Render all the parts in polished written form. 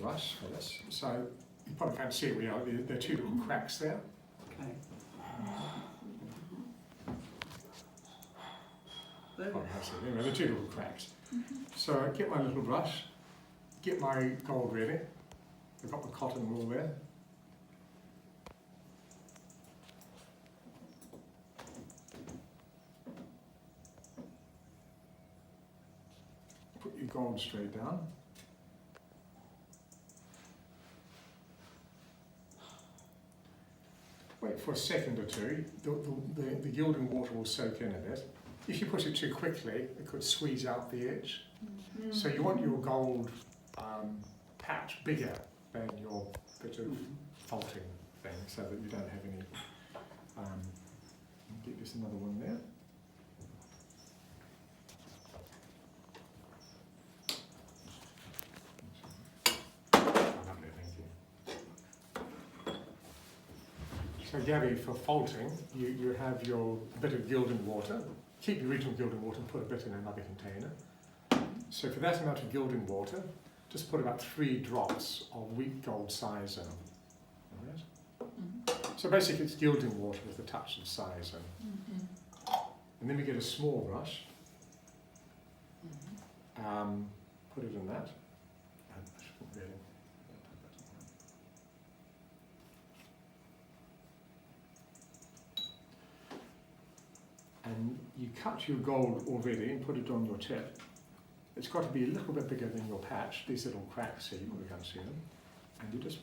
brush for this. So you probably can't see it where there are two little cracks there. Okay. Probably can't see it. Anyway, there are two little cracks. So I get my little brush, get my gold ready. I've got my cotton wool there. Put your gold straight down. Wait for a second or two. The gilding water will soak in a bit. If you push it too quickly, it could squeeze out the edge. So you want your gold patch bigger than your bit of faulting thing, so that you don't have any. Get just another one there. Lovely, thank you. So Gabby, for faulting, you have your bit of gilding water. Keep the original gilding water and put a bit in another container. So for that amount of gilding water, just put about 3 drops of weak gold sizer. All right? So basically it's gilding water with a touch of sizer. And then we get a small brush, put it in that. And you cut your gold already and put it on your tip. It's got to be a little bit bigger than your patch, these little cracks here, you probably can't see them. And you just,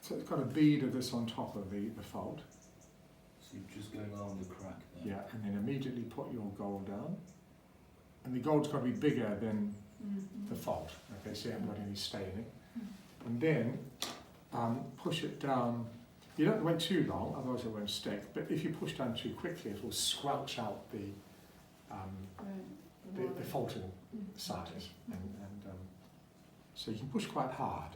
so it's got a bead of this on top of the fault. So you're just going along the crack there. Yeah, and then immediately put your gold down. And the gold's got to be bigger than the fault, okay, so you haven't got any staining. And then push it down. You don't wait too long, otherwise it won't stick, but if you push down too quickly, it will squelch out the faulting size. And so you can push quite hard.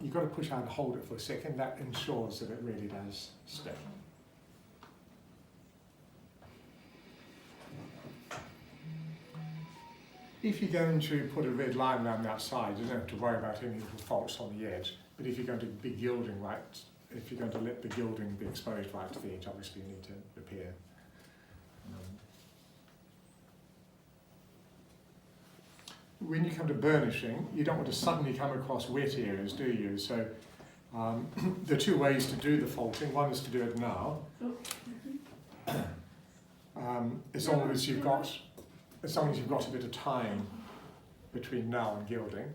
You've got to push hard and hold it for a second. That ensures that it really does stick. If you're going to put a red line around the outside, you don't have to worry about any little faults on the edge. But if you're going to be gilding right, if you're going to let the gilding be exposed right to the edge, obviously you need to repair. When you come to burnishing, you don't want to suddenly come across wet areas, do you? So there are 2 ways to do the faulting. One is to do it now. As long as you've got a bit of time between now and gilding.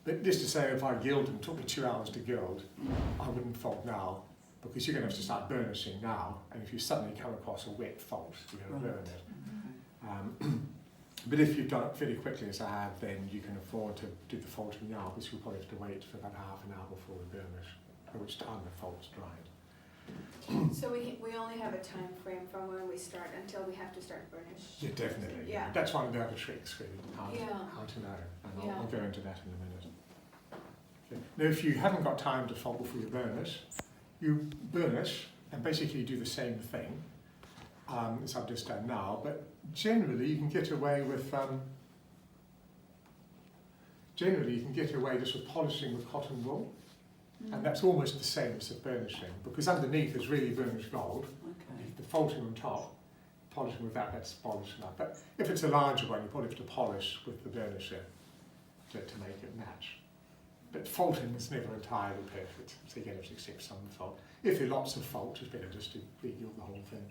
This to say, if I gilded and it took me 2 hours to gild, I wouldn't fault now, because you're going to have to start burnishing now, and if you suddenly come across a wet fault, you're going to burn it. But if you've done it fairly quickly, as I have, then you can afford to do the faulting now, because you'll probably have to wait for about half an hour before we burnish, at which time the fault's dried. So we only have a time frame from when we start until we have to start burnish? Yeah, definitely. Yeah. That's one of the other tricks, really, how to know, and I'll go into that in a minute. Okay. Now, if you haven't got time to fault before you burnish, and basically do the same thing as I've just done now, but generally you can get away with just with polishing with cotton wool. And that's almost the same as the burnishing, because underneath is really burnished gold. Okay. The faulting on top, polishing with that's polishing up. But if it's a larger one, you probably have to polish with the burnisher to make it match. But faulting is never entirely perfect, so you get to accept some fault. If there are lots of faults, it's better just to re-gild the whole thing.